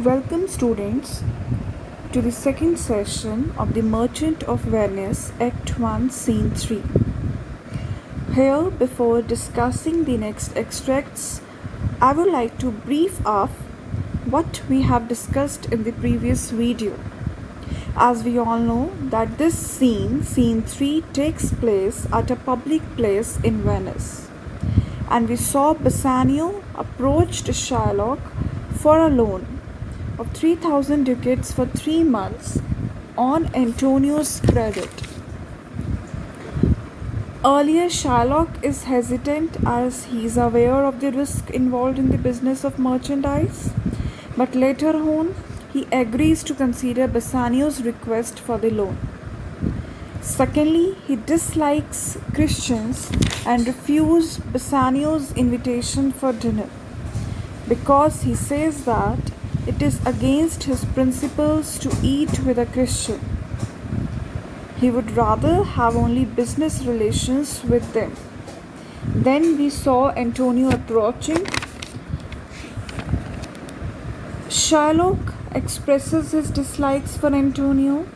Welcome, students, to the second session of The Merchant of Venice, Act 1, Scene 3. Here, before discussing the next extracts, I would like to brief up what we have discussed in the previous video. As we all know that this scene 3, takes place at a public place in Venice. And we saw Bassanio approached Shylock for a loan of 3,000 ducats for 3 months on Antonio's credit. Earlier, Shylock is hesitant as he is aware of the risk involved in the business of merchandise, but later on, he agrees to consider Bassanio's request for the loan. Secondly, he dislikes Christians and refuses Bassanio's invitation for dinner because he says that it is against his principles to eat with a Christian. He would rather have only business relations with them. Then we saw Antonio approaching. Shylock expresses his dislikes for Antonio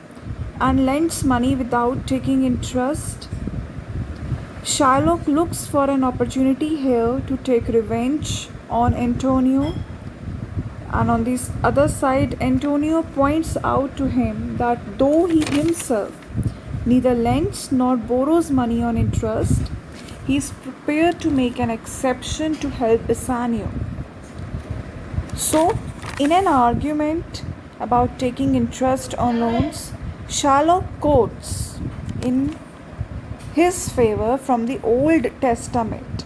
and lends money without taking interest. Shylock looks for an opportunity here to take revenge on Antonio. And on this other side, Antonio points out to him that though he himself neither lends nor borrows money on interest, he is prepared to make an exception to help Bassanio. So, in an argument about taking interest on loans, Shylock quotes in his favor from the Old Testament.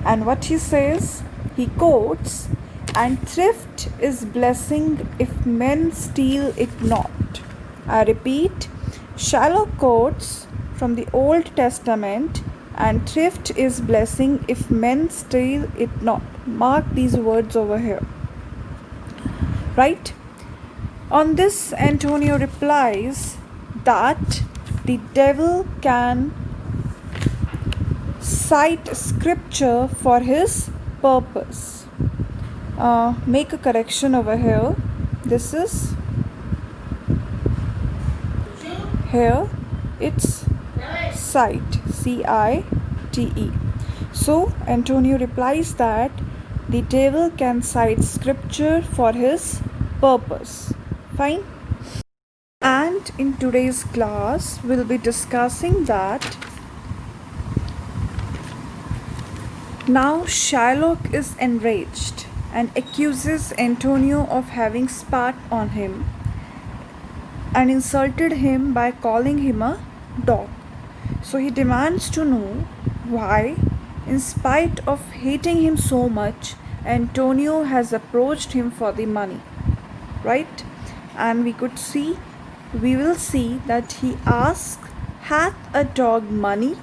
And what he says, he quotes, "And thrift is blessing if men steal it not." I repeat, Shylock quotes from the Old Testament, "And thrift is blessing if men steal it not." Mark these words over here. Right? On this, Antonio replies that the devil can cite scripture for his purpose. Make a correction over here. This is here, it's cite, C-I-T-E. So Antonio replies that the devil can cite scripture for his purpose. Fine. And in today's class, we'll be discussing that now Shylock is enraged and accuses Antonio of having spat on him and insulted him by calling him a dog. So he demands to know why, in spite of hating him so much, Antonio has approached him for the money. Right? And we will see that he asks, "Hath a dog money?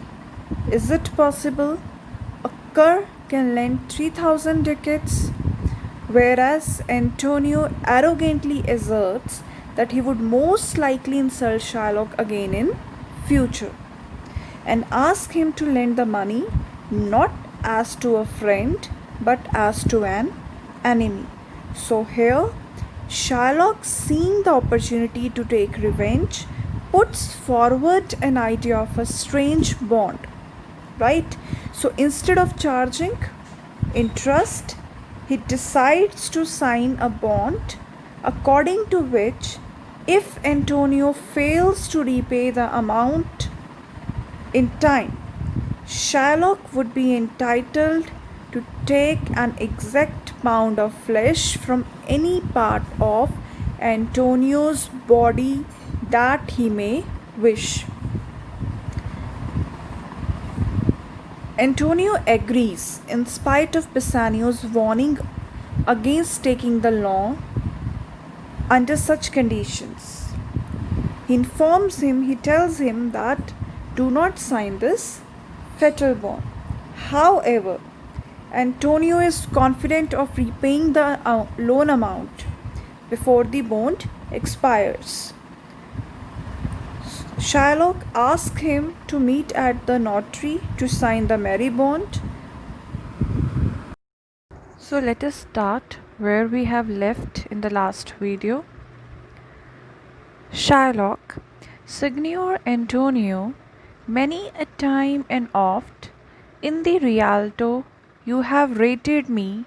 Is it possible a cur can lend 3,000 ducats?" Whereas Antonio arrogantly asserts that he would most likely insult Shylock again in future and ask him to lend the money not as to a friend but as to an enemy. So here, Shylock, seeing the opportunity to take revenge, puts forward an idea of a strange bond. Right? So instead of charging interest, he decides to sign a bond according to which if Antonio fails to repay the amount in time, Shylock would be entitled to take an exact pound of flesh from any part of Antonio's body that he may wish. Antonio agrees in spite of Bassanio's warning against taking the loan under such conditions. He tells him that do not sign this fatal bond. However, Antonio is confident of repaying the loan amount before the bond expires. Shylock asks him to meet at the notary to sign the marriage bond. So let us start where we have left in the last video. Shylock, Signor Antonio, many a time and oft, in the Rialto, you have rated me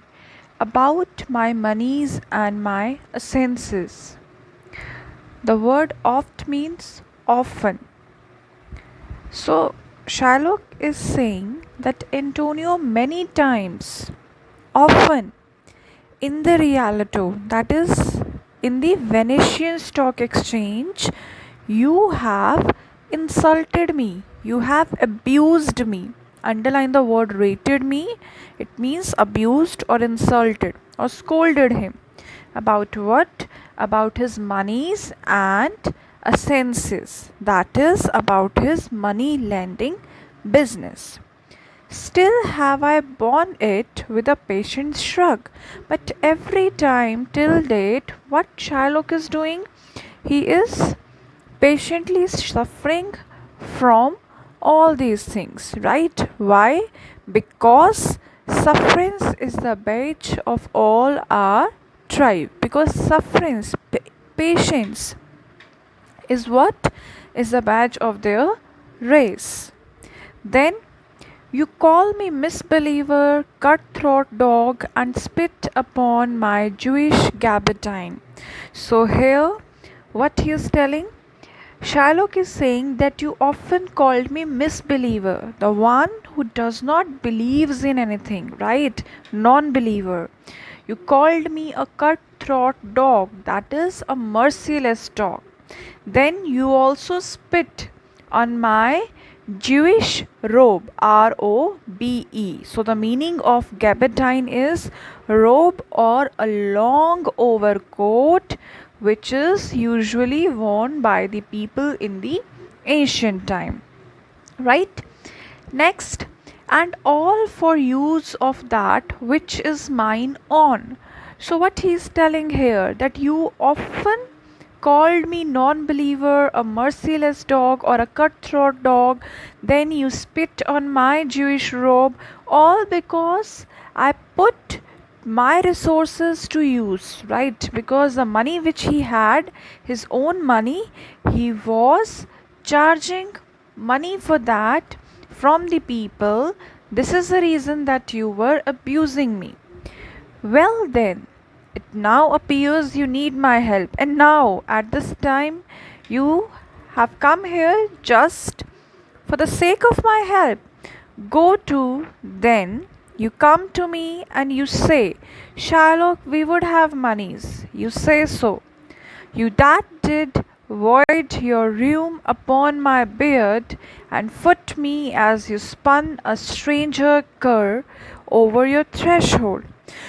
about my moneys and my assences. The word oft means often. So, Shylock is saying that Antonio many times, often, in the Rialto, that is, in the Venetian Stock Exchange, you have insulted me, you have abused me. Underline the word rated me, it means abused or insulted or scolded him. About what? About his monies and assences, that is, about his money lending business. Still have I borne it with a patient shrug. But every time till date, what Shylock is doing? He is patiently suffering from all these things, right? Why? Because sufferance is the badge of all our tribe. Because sufferance, patience is what? Is the badge of their race. Then you call me misbeliever, cutthroat dog, and spit upon my Jewish gabardine. So, here, what he is telling? Shylock is saying that you often called me misbeliever, the one who does not believes in anything, right? Non-believer. You called me a cutthroat dog, that is a merciless dog. Then you also spit on my Jewish robe, robe. So the meaning of gabardine is robe or a long overcoat which is usually worn by the people in the ancient time, right? Next, and all for use of that which is mine own. So what he is telling here, that you often called me non-believer, a merciless dog, or a cutthroat dog, then you spit on my Jewish robe, all because I put my resources to use, right? Because the money which he had, his own money, he was charging money for that from the people. This is the reason that you were abusing me. Well, then, it now appears you need my help, and now at this time you have come here just for the sake of my help. Go to, then you come to me and you say, Shylock, we would have monies. You say so. You that did void your rheum upon my beard, and foot me as you spun a stranger cur over your threshold.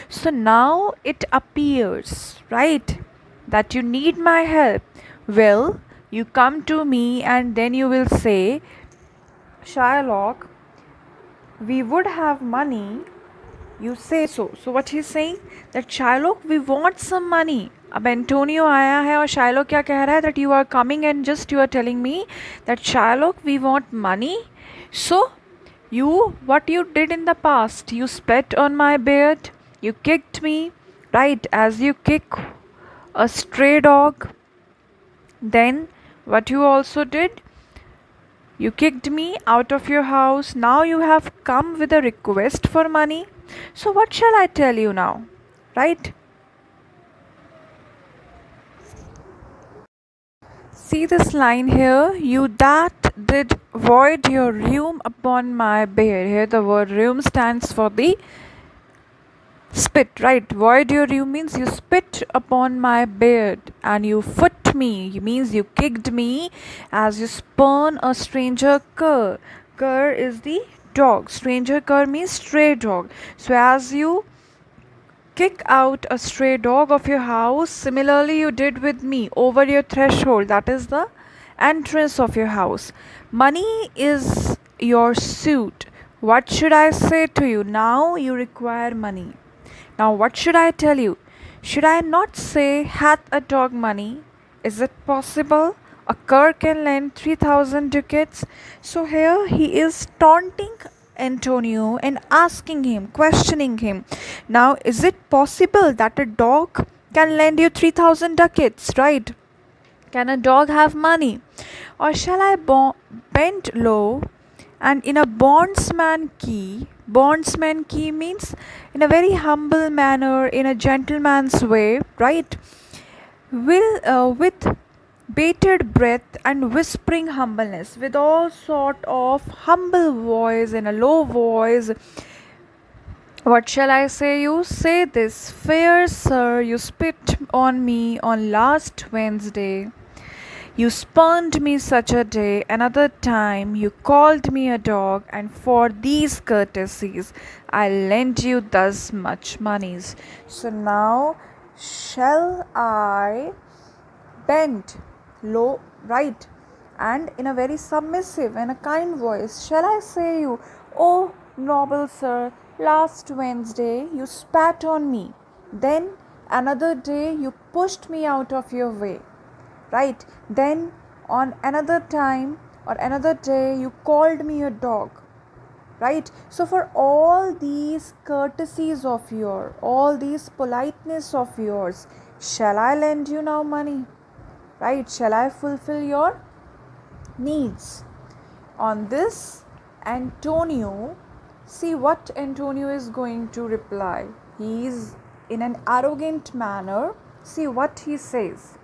So now it appears, right, that you need my help. Well, you come to me and then you will say, Shylock, we would have money. You say so. So what he's saying, that Shylock, we want some money. अब Antonio आया है और Shylock क्या कह रहा है, that you are coming and just you are telling me that Shylock, we want money. So you, what you did in the past, you spat on my beard, you kicked me, right, as you kick a stray dog. Then what you also did, you kicked me out of your house. Now you have come with a request for money. So what shall I tell you now, right? See this line here, you that did void your rheum upon my beard. Here the word rheum stands for the spit, right? Void your rheum means you spit upon my beard, and you foot me means you kicked me as you spurn a stranger cur. Cur is the dog. Stranger cur means stray dog. So as you kick out a stray dog of your house, similarly you did with me over your threshold, that is the entrance of your house. Money is your suit. What should I say to you? Now you require money. Now what should I tell you? Should I not say, hath a dog money? Is it possible? A cur can lend 3,000 ducats. So here he is taunting Antonio and asking him, questioning him. Now, is it possible that a dog can lend you 3,000 ducats, right? Can a dog have money? Or shall I bend low and in a bondsman key means in a very humble manner, in a gentleman's way, right? Will with bated breath and whispering humbleness, with all sort of humble voice in a low voice. What shall I say you? Say this, fair sir, you spit on me on last Wednesday. You spurned me such a day, another time you called me a dog, and for these courtesies I lend you thus much monies. So now shall I bend low, right, and in a very submissive and a kind voice, shall I say you, oh noble sir, last Wednesday you spat on me, then another day you pushed me out of your way, right? Then on another time or another day you called me a dog, right? So for all these courtesies of yours, all these politeness of yours, shall I lend you now money, right? Shall I fulfill your needs? On this, Antonio, see what Antonio is going to reply. He is in an arrogant manner. See what he says.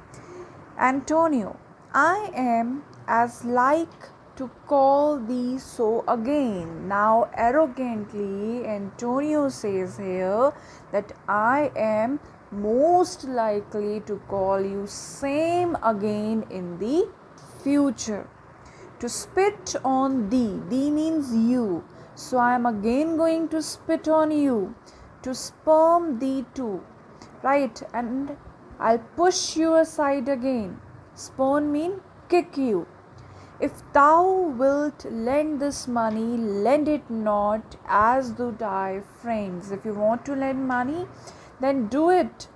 Antonio, I am as like to call thee so again. Now, arrogantly, Antonio says here that I am most likely to call you same again in the future. To spit on thee, thee means you. So I am again going to spit on you. To spurn thee too, right? And I'll push you aside again. Spurn mean kick you. If thou wilt lend this money, lend it not as do thy friends. If you want to lend money, then do it,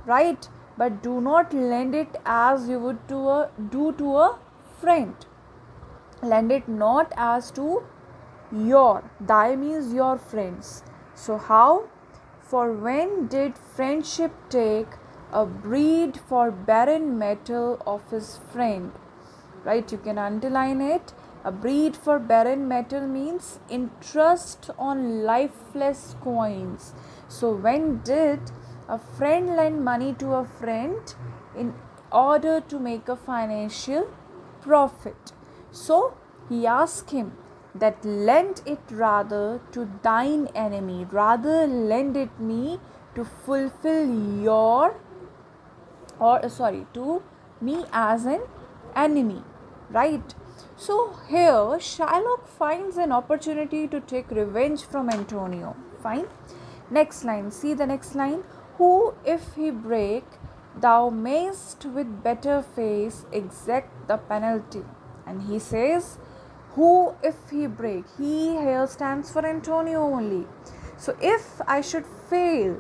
right? But do not lend it as you would do to a friend. Lend it not as to your. Thy means your friends. So how? For when did friendship take a breed for barren metal of his friend? Right, you can underline it. A breed for barren metal means interest on lifeless coins. So when did a friend lend money to a friend in order to make a financial profit? So he asked him that lend it rather to thine enemy, rather lend it me to fulfill your, or sorry, to me as an enemy, right? So here Shylock finds an opportunity to take revenge from Antonio. Fine. Next line, see the next line. Who if he break, thou mayst with better face exact the penalty. And he says, who if he break, he here stands for Antonio only. So if I should fail,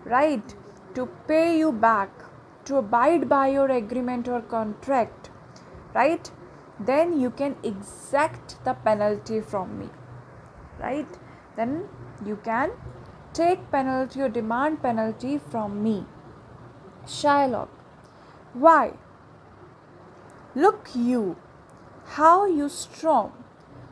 right, to pay you back, to abide by your agreement or contract, right, then you can exact the penalty from me, right? Then you can take penalty or demand penalty from me. Shylock, why? Look you, how you storm.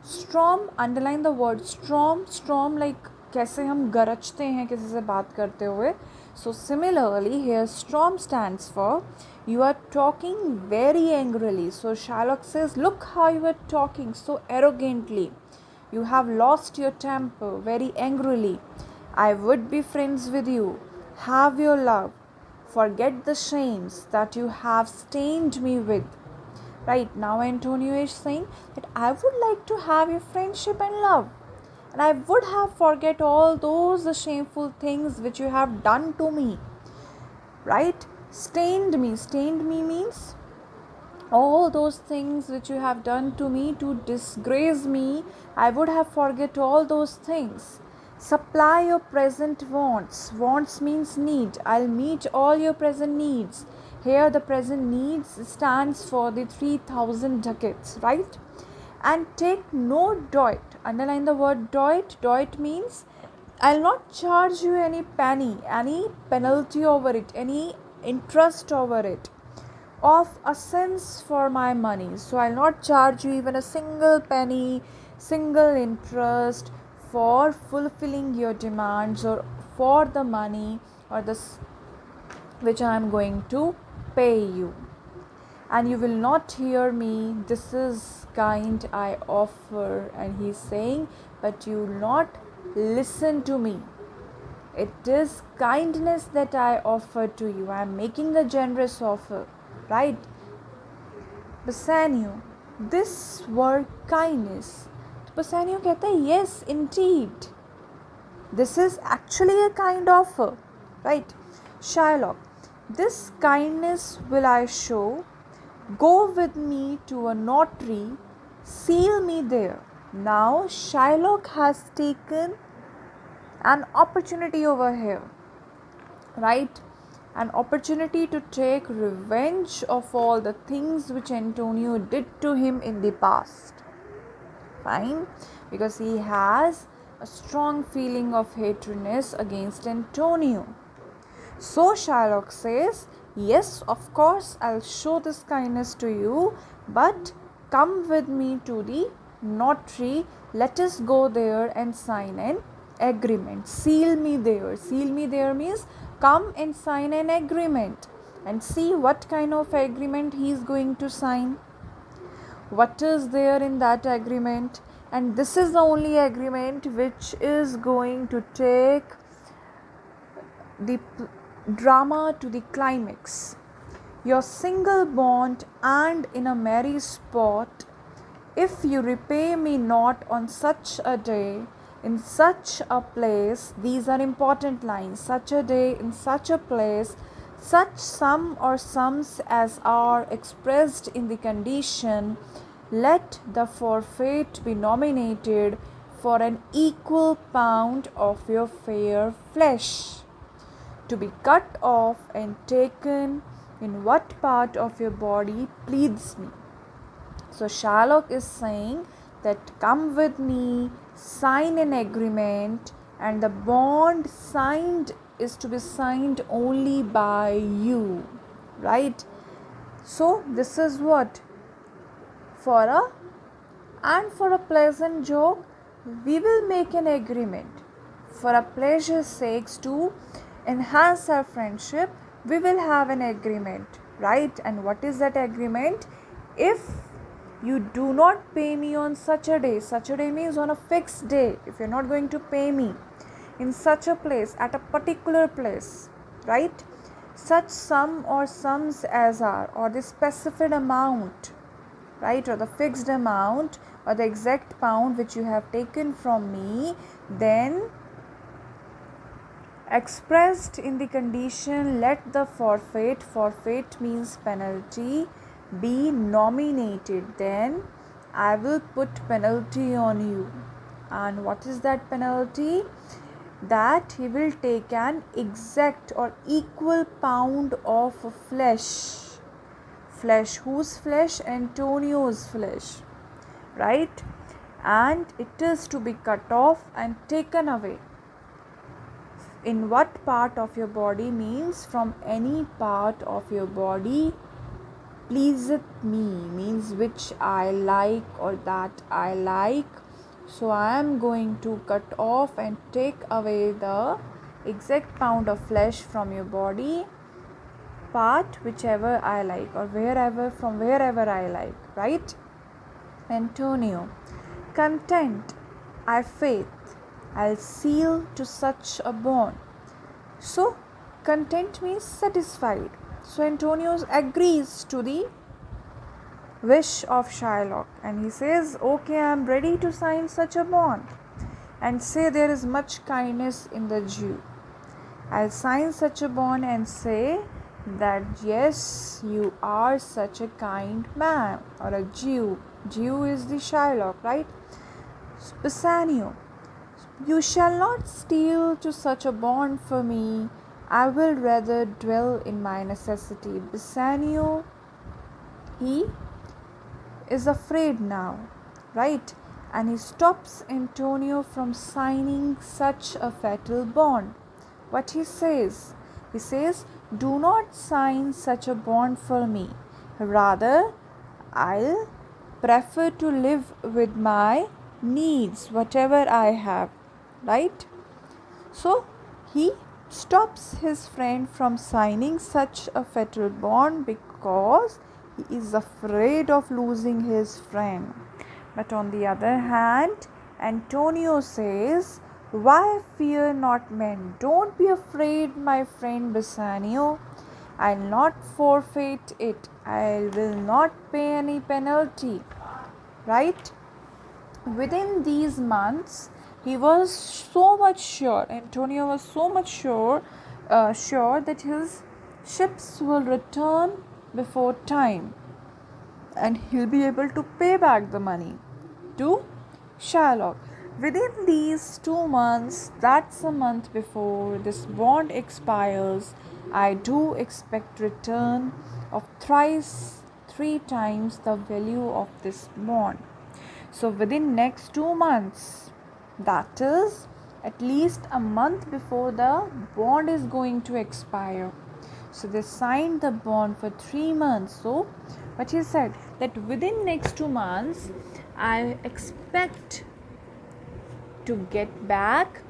Storm, underline the word storm. Storm like कैसे हम गरजते हैं किसी से बात करते हुए. So similarly here storm stands for you are talking very angrily. So Shylock says, look how you are talking so arrogantly. You have lost your temper very angrily. I would be friends with you, have your love, forget the shames that you have stained me with. Right, now Antonio is saying that I would like to have your friendship and love, and I would have forget all those shameful things which you have done to me. Right, stained me means all those things which you have done to me to disgrace me. I would have forget all those things. Supply your present wants. Wants means need. I'll meet all your present needs. Here the present needs stands for the 3,000 ducats, right? and take no doit. Underline the word doit. Doit means I'll not charge you any penny, any penalty over it, any interest over it, of a cents for my money. So I'll not charge you even a single penny, single interest for fulfilling your demands or for the money or this which I am going to pay you. And you will not hear me, this is kind I offer. And he's saying, but you will not listen to me. It is kindness that I offer to you. I am making a generous offer, right? Bassanio, this were kindness. Bassanio कहता है, yes, indeed. This is actually a kind offer, right? Shylock, this kindness will I show. Go with me to a notary, seal me there. Now Shylock has taken an opportunity over here, right? An opportunity to take revenge of all the things which Antonio did to him in the past. Fine, because he has a strong feeling of hatredness against Antonio. So Shylock says, yes, of course, I'll show this kindness to you, but come with me to the notary. Let us go there and sign an agreement. Seal me there. Seal me there means come and sign an agreement and see what kind of agreement he is going to sign. What is there in that agreement? And this is the only agreement which is going to take the drama to the climax. Your single bond and in a merry spot, if you repay me not on such a day, in such a place, these are important lines, such a day, in such a place, such sum or sums as are expressed in the condition, let the forfeit be nominated for an equal pound of your fair flesh, to be cut off and taken in what part of your body pleases me. So Shylock is saying that come with me, sign an agreement, and the bond signed is to be signed only by you, right? So this is what? For a pleasant joke, we will make an agreement. For a pleasure's sakes, to enhance our friendship, we will have an agreement, right? And what is that agreement? If you do not pay me on such a day means on a fixed day, if you're not going to pay me in such a place, at a particular place, right? Such sum or sums as are, or the specified amount, right, or the fixed amount or the exact pound which you have taken from me, then expressed in the condition, let the forfeit means penalty, be nominated, then I will put penalty on you. And what is that penalty? That he will take an exact or equal pound of flesh. Flesh, whose flesh? Antonio's flesh, right? And it is to be cut off and taken away. In what part of your body means from any part of your body pleaseth me, means which I like or that I like. So I am going to cut off and take away the exact pound of flesh from your body part, whichever I like, or from wherever I like, right? Antonio, content, I faith, I'll seal to such a bond. So content means satisfied. So Antonio agrees to the wish of Shylock and he says, okay, I am ready to sign such a bond and say there is much kindness in the Jew. I'll sign such a bond and say that yes, you are such a kind man, or a Jew. Jew is the Shylock, right? Bassanio, you shall not steal to such a bond for me. I will rather dwell in my necessity. Bassanio, he is afraid now. right? And he stops Antonio from signing such a fatal bond. What he says? He says, "Do not sign such a bond for me. Rather, I'll prefer to live with my needs, whatever I have." Right? So he stops his friend from signing such a fatal bond because he is afraid of losing his friend. But on the other hand, Antonio says, "Why fear not men? Don't be afraid, my friend Bassanio. I'll not forfeit it. I will not pay any penalty." Right? Within these months, he was so much sure, Antonio was so much sure that his ships will return before time and he'll be able to pay back the money to Shylock. Within these 2 months, that's a month before this bond expires, I do expect return of three times the value of this bond. So within next 2 months, that is at least a month before the bond is going to expire. So they signed the bond for 3 months. So what he said that within next 2 months, I expect to get back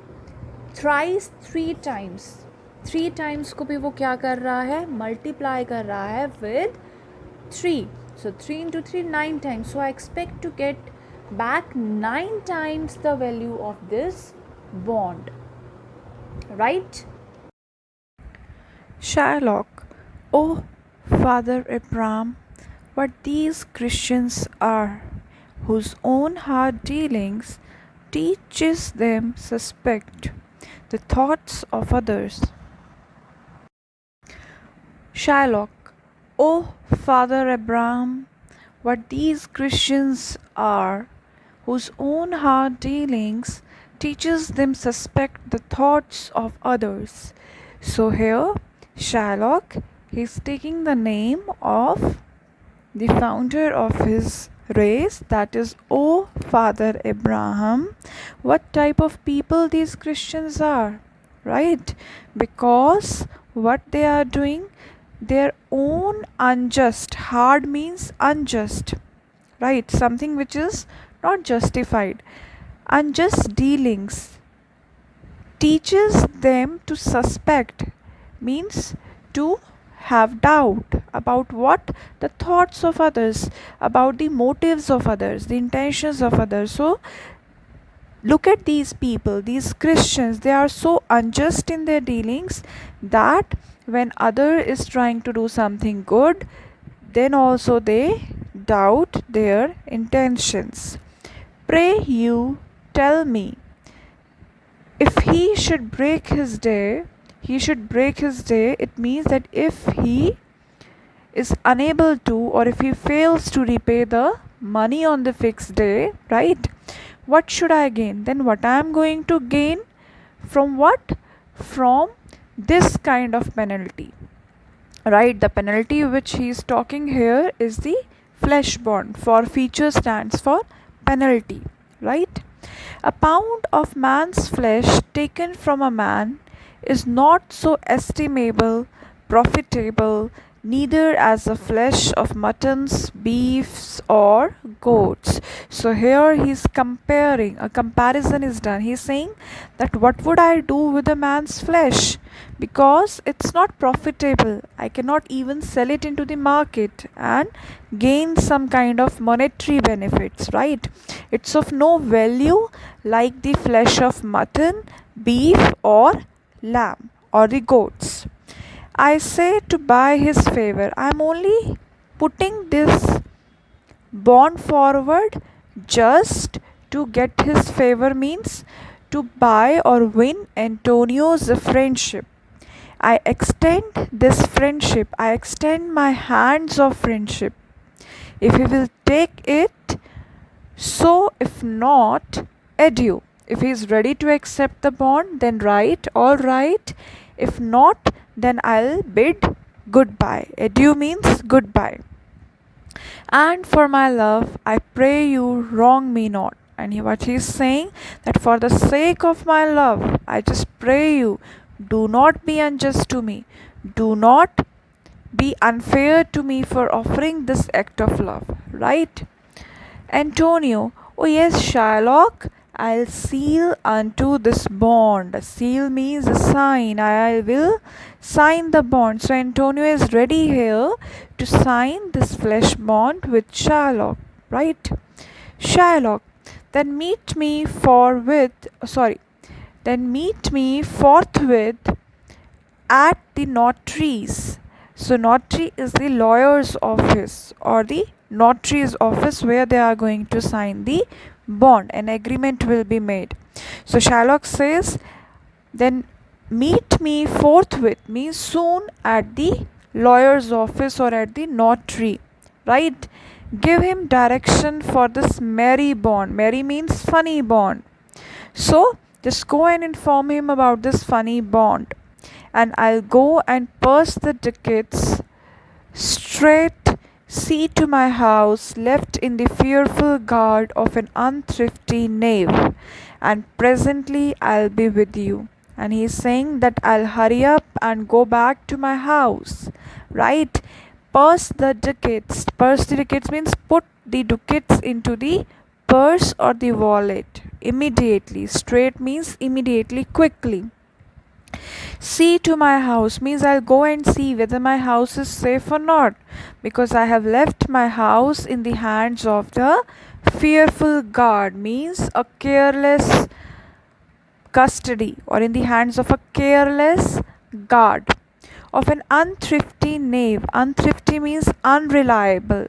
thrice 3 times. 3 times को भी वो क्या कर रहा है? Multiply कर रहा है with 3. So 3 into 3, 9 times. So I expect to get back 9 times the value of this bond. Right? Shylock, "Oh, Father Abraham, what these Christians are, whose own hard dealings teaches them suspect the thoughts of others." Shylock, "Oh, Father Abraham, what these Christians are, whose own hard dealings teaches them suspect the thoughts of others." So here, Shylock, he's taking the name of the founder of his race, that is, "O Father Abraham, what type of people these Christians are," right? Because what they are doing, their own unjust, hard means unjust, right? Something which is not justified. Unjust dealings teaches them to suspect, means to have doubt about what? The thoughts of others, about the motives of others, the intentions of others. So look at these people, these Christians, they are so unjust in their dealings that when other is trying to do something good, then also they doubt their intentions. "Pray you tell me, if he should break his day," it means that if he is unable to, or if he fails to repay the money on the fixed day, right? What should I gain? Then what I am going to gain from what? From this kind of penalty, right? The penalty which he is talking here is the flesh bond. Forfeiture stands for penalty, right? "A pound of man's flesh taken from a man is not so estimable, profitable, neither as the flesh of muttons, beefs, or goats." So here he's comparing, a comparison is done. He's saying that what would I do with a man's flesh? Because it's not profitable. I cannot even sell it into the market and gain some kind of monetary benefits, right? It's of no value like the flesh of mutton, beef, or lamb, or the goats. I say to buy his favor. I'm only putting this bond forward just to get his favor, means to buy or win Antonio's friendship. I extend this friendship, I extend my hands of friendship. If he will take it, so if not, adieu. If he is ready to accept the bond, then right, all right. If not, then I'll bid goodbye. Adieu means goodbye. And for my love, I pray you wrong me not. And what he's saying, that for the sake of my love, I just pray you, do not be unjust to me. Do not be unfair to me for offering this act of love. Right? Antonio, oh yes, Shylock, I'll seal unto this bond. Seal means a sign. I will sign the bond. So Antonio is ready here to sign this flesh bond with Shylock, right? Shylock, then meet me forthwith at the notary's. So, notary is the lawyer's office or the notary's office where they are going to sign the bond. An agreement will be made. So, Shylock says, then meet me forthwith means soon at the lawyer's office or at the notary, right? Give him direction for this merry bond. Merry means funny bond. So, just go and inform him about this funny bond, and I'll go and purse the tickets straight see to my house left in the fearful guard of an unthrifty knave, and presently I'll be with you. And he's saying that I'll hurry up and go back to my house, right? Purse the ducats. Purse the ducats means put the ducats into the purse or the wallet immediately. Straight means immediately, quickly. See to my house means I'll go and see whether my house is safe or not, because I have left my house in the hands of the fearful guard means a careless custody, or in the hands of a careless guard of an unthrifty knave. Unthrifty means unreliable,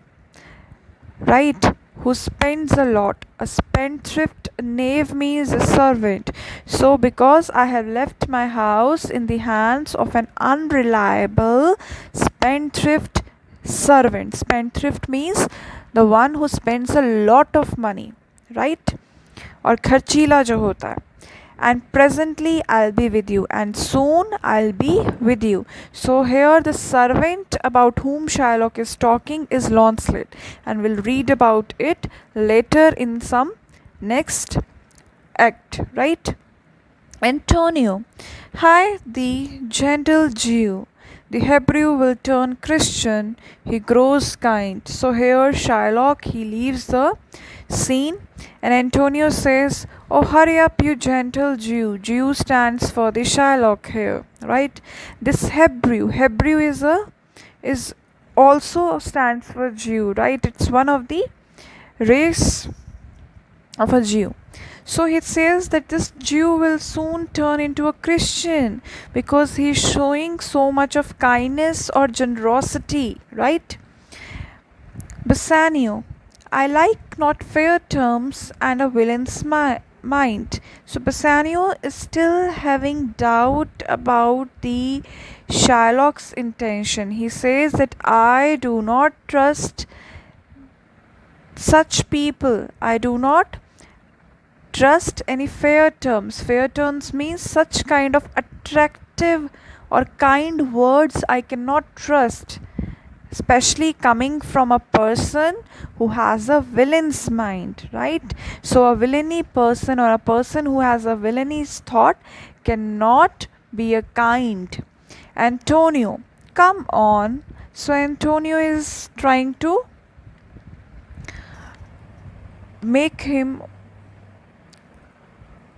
right? Who spends a lot. A spendthrift, knave means a servant. So, because I have left my house in the hands of an unreliable spendthrift servant. Spendthrift means the one who spends a lot of money, right? और खर्चीला जो होता है. And presently I'll be with you, and soon I'll be with you. So here the servant about whom Shylock is talking is Launcelot, and we'll read about it later in some next act, right? Antonio, hi, the gentle Jew. The Hebrew will turn Christian, he grows kind. So here Shylock, he leaves the scene, and Antonio says, oh, hurry up, you gentle Jew. Jew stands for the Shylock here, right? This Hebrew is also stands for Jew, right? It's one of the race of a Jew. So he says that this Jew will soon turn into a Christian because he's showing so much of kindness or generosity, right? Bassanio, I like not fair terms and a villain's mind. So Bassanio is still having doubt about the Shylock's intention. He says that I do not trust such people. I do not trust any fair terms. Fair terms means such kind of attractive or kind words I cannot trust, especially coming from a person who has a villain's mind, right? So a villainy person or a person who has a villainous thought cannot be a kind. Antonio, come on. So Antonio is trying to make him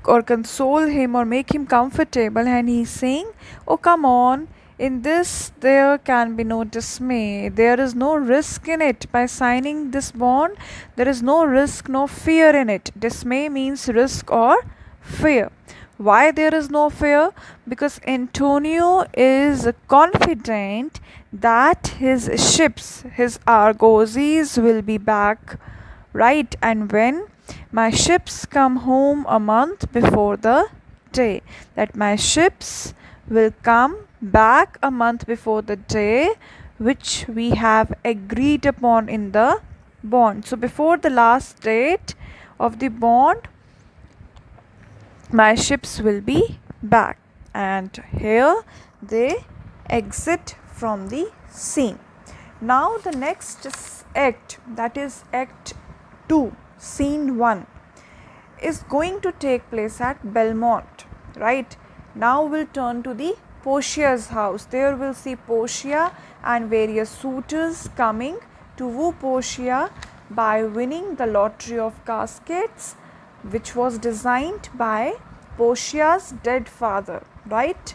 or console him or make him comfortable, and he's saying, oh, come on, in this there can be no dismay, there is no risk in it. By signing this bond, there is no risk, no fear in it. Dismay means risk or fear. Why there is no fear? Because Antonio is confident that his ships, his argosies will be back, right? And when my ships come home a month before the day, that my ships will come back a month before the day which we have agreed upon in the bond. So before the last date of the bond, my ships will be back. And here they exit from the scene. Now the next act, that is Act 2, Scene 1, is going to take place at Belmont, right? Now we'll turn to the Portia's house. There we'll see Portia and various suitors coming to woo Portia by winning the lottery of caskets, which was designed by Portia's dead father, right?